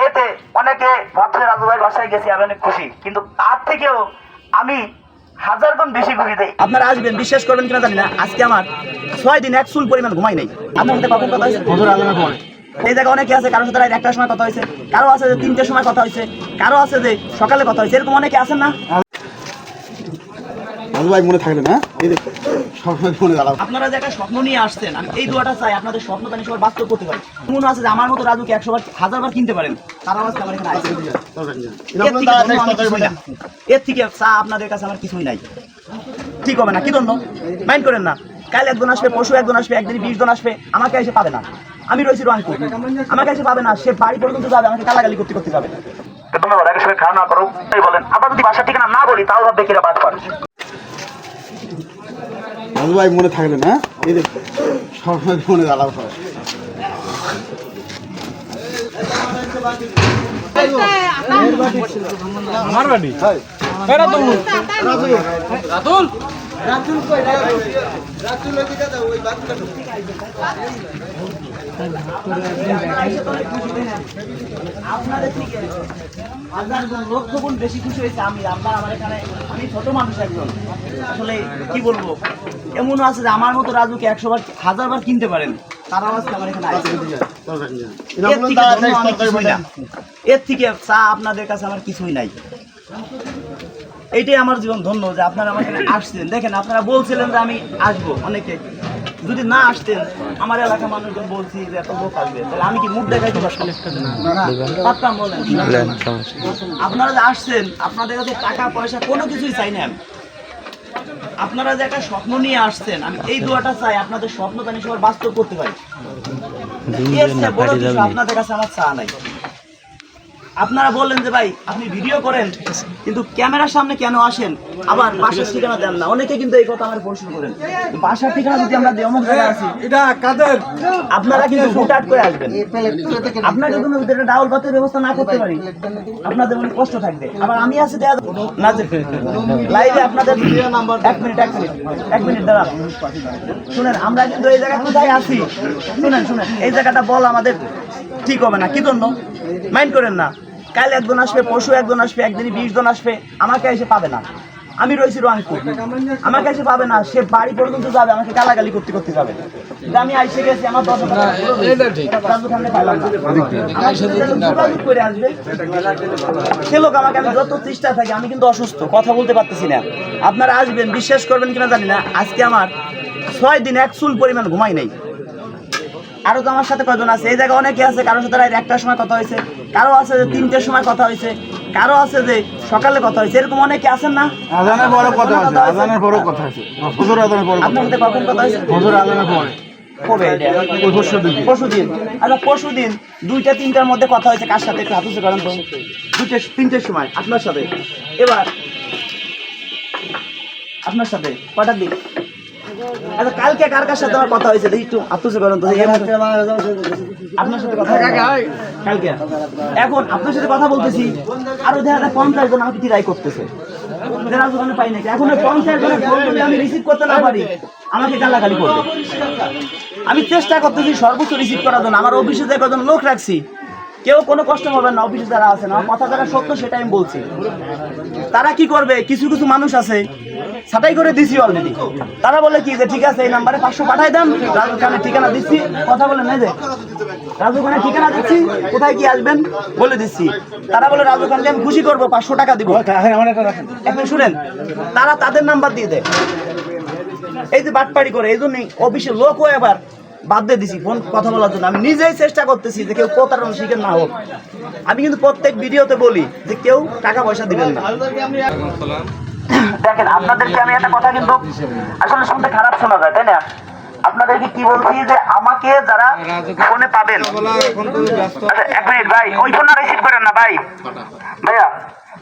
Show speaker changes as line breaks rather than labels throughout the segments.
এতে অনেকে ভাবছে রাজু ভাইয়ের বাসায় গেছি আমি অনেক খুশি, কিন্তু তার থেকেও আমি হাজার গুণ বেশি খুশি দেই। আপনারা আসবেন, বিশ্বাস করবেন কিনা জানি না, আজকে আমার 6 দিন এক চুল পরিমাণ ঘুমাই নাই। আপনার সাথে কখন কথা হয়েছে? এই জায়গায় অনেকে আছে, কারোর সাথে রাত 1টার সময় কথা হয়েছে, কারো আছে যে 3টের সময় কথা হয়েছে, কারো আছে যে সকালে কথা হয়েছে, এরকম অনেকে আছেন না?
ভাই মনে থাকলে না, সবসময় মনে দাঁড়াও।
আপনারা যে একটা স্বপ্ন নিয়ে আসছেন, আমি এই দোয়াটা চাই আপনাদের স্বপ্নটা নিয়ে সবার বাস্তব করতে পারি। মনে আছে যে আমার মতো রাজুকে 100বার 1000বার কিনতে পারেন, তারা আজকে আমার এখানে আসছে। এর থেকে চা আপনাদের কাছে আমার কিছুই নাই, ঠিক হবে না? কি জন্য মাইন্ড করেন না? কাল একজন আসবে, পরশু একজন আসবে, একদিন 20 জন আসবে, আমাকে এসে পাবে না। আমি রয়েছি রংপুর, আমাকে এসে পাবে না, সে বাড়ি পর্যন্ত যাবে, আমাকে গালাগালি করতে করতে যাবে। ধন্যবাদ, একের সঙ্গে খাওয়া না করো তাই বলেন। আবার যদি বাসার ঠিকানা না বলি তাও ভাববে কিরা বাদ পারে।
রাজু ভাই মনে থাকলে না, সবসময় মনে দাঁড়াও।
আমার বাড়ি
আপনাদের থেকে হাজার গুণ লক্ষ গুণ বেশি খুশি হয়েছে আমি। আপনার আমার এখানে, আমি ছোট মানুষ একজন, আসলে কি বলবো, এমন আছে যে আমার মতো রাজুকে 100বার 1000বার কিনতে পারেন, তারা আজকে আমার এখানে আসছে। এর থেকে চা আপনাদের কাছে আমার কিছুই নাই। এইটাই আমার জীবন ধন্য যে আপনারা আমার এখানে আসছেন। দেখেন, আপনারা বলছিলেন যে আমি আসবো, অনেকে যদি না আসতেন, আমার এলাকার মানুষজন বলছি যে এত লোক আসবে, তাহলে আমি কি মুখ দেখাইতে পারতাম? বলেন, আপনারা যে আসছেন, আপনাদের কাছে টাকা পয়সা কোনো কিছুই চাই না আমি। আপনারা যে একটা স্বপ্ন নিয়ে আসছেন, আমি এই দোয়াটা চাই আপনাদের স্বপ্নটা নিয়ে সবার বাস্তব করতে পারি। বড় কিছু আপনাদের কাছে আমার চা নাই। আপনারা বললেন যে ভাই আপনি ভিডিও করেন, কিন্তু ক্যামেরার সামনে কেন আসেন, আবার বাসার ঠিকানা দেন না। অনেকে কিন্তু এই কথা আমার প্রশ্ন করেন, বাসার ঠিকানা যদি আমরা অমুক জায়গায় আছি, এটা কাদের? আপনারা কিন্তু হুটহাট করে আসবেন। আপনাকে কোনো ভিতরে ডাউল ভাতের ব্যবস্থা না করতে পারি, আপনাদের মনে কষ্ট থাকবে। আবার আমি আছি দেয়া না যে লাইভে আপনাদের 1 মিনিট দাঁড়ান, শুনেন, আমরা কিন্তু এই জায়গা কোথায় আছি, শুনেন, এই জায়গাটা বল আমাদের ঠিক হবে না। কি জন্য মাইন্ড করেন না? কাল একজন আসবে, পরশু একজন আসবে, একদিন 20 জন আসবে, আমাকে এসে পাবে না। আমি রয়েছি রংপুর, আমাকে এসে পাবে না, সে বাড়ি পর্যন্ত যাবে, আমাকে গালাগালি করতে করতে যাবে। আমি আইসে গেছি, আমার করে আসবে সে লোক, আমাকে আমি যত চেষ্টা থাকি, আমি কিন্তু অসুস্থ, কথা বলতে পারতেছি না। আপনারা আসবেন, বিশ্বাস করবেন কিনা জানি না, আজকে আমার 6 দিন এক চুল পরিমাণ ঘুমাই নাই। আরো তো আমার সাথে কয়জন আছে, এই জায়গায় অনেকে আছে, কারোর সাথে রাত 1টার সময় কথা হয়েছে, কারো আছে যে 3টের সময় কথা হয়েছে, কারো আছে যে সকালে কথা হয়েছে, এরকম অনেকে আছেন না?
আজানের বড় কথা আছে, আজানের বড় কথা আছে, হুজুর আজানের বড়।
আপনার সাথে কখন কথা হয়েছে?
হুজুর আজানের পরে
কবে? পরশুদিন। আচ্ছা, পরশুদিন 2টা 3টার মধ্যে কথা হয়েছে কার সাথে? একটু হাত উঁচু করেন তো। 2টা 3টের সময় আপনার সাথে। এবার আপনার সাথে কটার দিক? আচ্ছা, কালকে কার কার সাথে আমার কথা হয়েছে দেখি, একটু হাত উঁচু করেন তো। আপনার সাথে কথা কালকে। এখন আপনার সাথে কথা বলতেছি, আরো দেখা যায় 50 জন আমাকে ট্রাই করতেছে, পাই নাকি। এখন 50 জনের ফোন যদি আমি রিসিভ করতে না পারি, আমাকে গালাগালি করবে। আমি চেষ্টা করতেছি সর্বোচ্চ রিসিভ করার জন্য। আমার অফিসে যে কজন লোক রাখছি, কেউ কোনো কষ্ট পাবেন না। অফিসে যারা আছেন, আমার কথা যারা সত্য সেটা আমি বলছি। তারা কি করবে, কিছু কিছু মানুষ আছে, ছাটাই করে দিছি অলরেডি। তারা বলে কি যে ঠিক আছে, এই নাম্বারে 500 পাঠাই দেন, রাজু খানের ঠিকানা দিচ্ছি। কথা বলে না যে রাজু খানের ঠিকানা দিচ্ছি, কোথায় কি আসবেন বলে দিচ্ছি। তারা বলে রাজু খানকে আমি খুশি করবো, 500 টাকা দিব। এখন শুনেন, তারা তাদের নাম্বার দিয়ে দেয়, এই যে বাটপাড়ি করে। এই জন্যই অফিসের লোকও এবার বাদ দিয়ে দিছি ফোন কথা বলার জন্য। আমি নিজেই চেষ্টা করতেছি যে কেউ প্রতারণার শিকার না হোক। আমি কিন্তু প্রত্যেক ভিডিওতে বলি যে কেউ টাকা পয়সা দিবেন না। দেখেন, আপনাদেরকে আমি একটা কথা কিন্তু আসলে শুনতে খারাপ শোনা যায়, তাই না? আপনাদেরকে কি বলছি যে আমাকে যারা ফোনে পাবেন, আচ্ছা 1 মিনিট ভাই, ওই ফোনটা রিসিভ করেন না ভাই। ভাইয়া,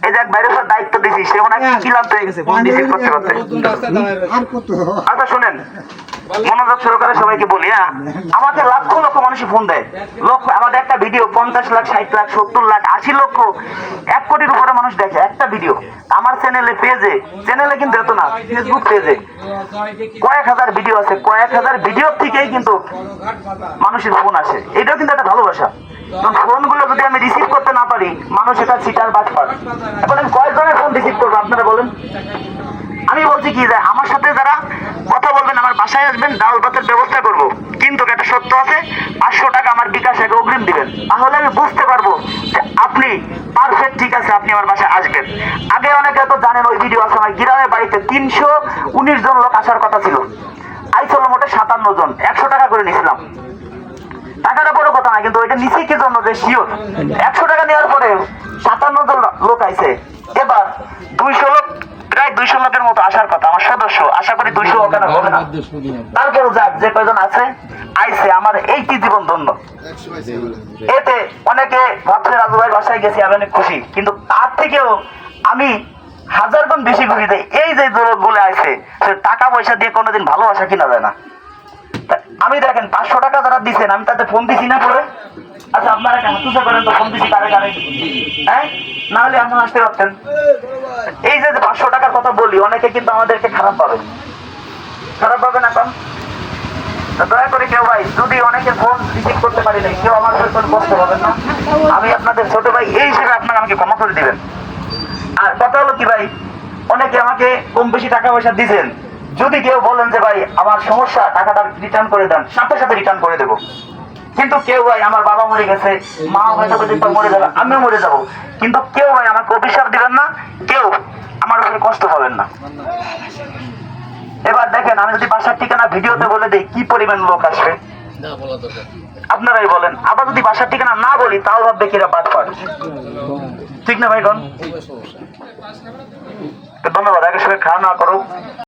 এই যে বাইরের উপর দায়িত্ব দিছি, সে মনে হয় ক্লান্ত হয়ে গেছে ফোন রিসিভ করতে করতে। আচ্ছা শুনেন, মনোযোগ সহকারে সবাইকে বলি, হ্যাঁ, আমাকে লক্ষ লক্ষ মানুষ ফোন দেয়, লক্ষ। আমাদের একটা ভিডিও 50 লাখ, 60 লাখ, 70 লাখ, 80 লক্ষ, 1 কোটির উপরে মানুষ দেখে একটা ভিডিও। আমার চ্যানেলে, চ্যানেলে কিন্তু এত না, ফেসবুক পেজে কয়েক হাজার ভিডিও আছে, কয়েক হাজার ভিডিও থেকেই কিন্তু মানুষের ফোন আসে। এটাও কিন্তু একটা ভালোবাসা। ফোনগুলো যদি আমি রিসিভ করতে না পারি, মানুষ এটা সিটার বাটপার। এখন আমি কয়েকজনের ফোন রিসিভ করবো আপনারা বলেন? আমি বলছি কি যে আমার সাথে যারা কথা বলবেন, আমার বাসায় আসবেন, ডাউল ভাতের ব্যবস্থা করব, কিন্তু একটা সত্য আছে, 500 টাকা আমার বিকাশে অগ্রিম দিবেন, তাহলে আমি বুঝতে পারবো যে আপনি পারফেক্ট, ঠিক আছে, আপনি আমার বাসায় আসবেন। আগে অনেকে তো জানেন, ওই ভিডিও আছে আমার গ্রামের বাড়িতে 319 জন লোক আসার কথা ছিল, আইছিল মোটে 57 জন, 100 টাকা করে নিয়েছিলাম। টাকাটা বড় কথা না, কিন্তু ওইটা নিচে কি জন্য যে শিওর 100 টাকা নেওয়ার পরে 57 জন লোক আইছে। এবার 200 লোক, প্রায় 200 লোকের মতো আসার কথা আমার সদস্য, আশা করি 200 ওখানে হবে না, তারপরেও যাক, যে কয়জন আছে আইছে, আমার এই কি জীবন ধন্য। এতে অনেকে ভাবছে রাজু ভাই বাসায় গেছি আমি অনেক খুশি, কিন্তু তার থেকেও আমি 1000 গুণ বেশি খুশি দেয় এই যে লোকগুলো আইছে, সে টাকা পয়সা দিয়ে কোনোদিন ভালোবাসা কিনা যায় না। আমি দেখেন 500 টাকা যারা দিচ্ছেন, আমি তাদের ফোন দিছি না পরে, আচ্ছা আপনারা কেন তুষে করেন তো, ফোন দিছি কারে কারে, হ্যাঁ, না হলে আপনারা আসতে পারতেন। এই যে 500 টাকার কথা বলি, অনেকে কিন্তু আমাদেরকে খারাপ পাবে না, কারণ দয়া করে কেউ ভাই, যদি অনেকের ফোন রিসিভ করতে পারি নাই, কেউ আমার উপর কোনো কষ্ট পাবেন না, আমি আপনাদের ছোট ভাই এই হিসেবে আপনারা আমাকে ক্ষমা করে দিবেন। আর কথা হলো কি ভাই, অনেকে আমাকে কম বেশি টাকা পয়সা দিচ্ছেন, যদি কেউ বলেন যে ভাই আমার সমস্যা, টাকাটা রিটার্ন করে দেন, সাথে সাথে রিটার্ন করে দেবো। কিন্তু কেউ ভাই, আমার বাবা মরে গেছে, মা হয়তো মরে যাবে, আমিও মরে যাবো, কিন্তু কেউ ভাই আমাকে অভিশাপ দিবেন না, কেউ আমার উপরে কষ্ট পাবেন না। এবার দেখেন, আমি যদি বাসার ঠিকানা ভিডিওতে বলে দিই, কি পরিমাণ লোক আসবে আপনারাই বলেন। আবার যদি বাসার ঠিকানা না বলি, তাও ভাববে কিরা বাটপার, ঠিক না ভাই? ধন্যবাদ। আগে সবাই খাওয়া না করো।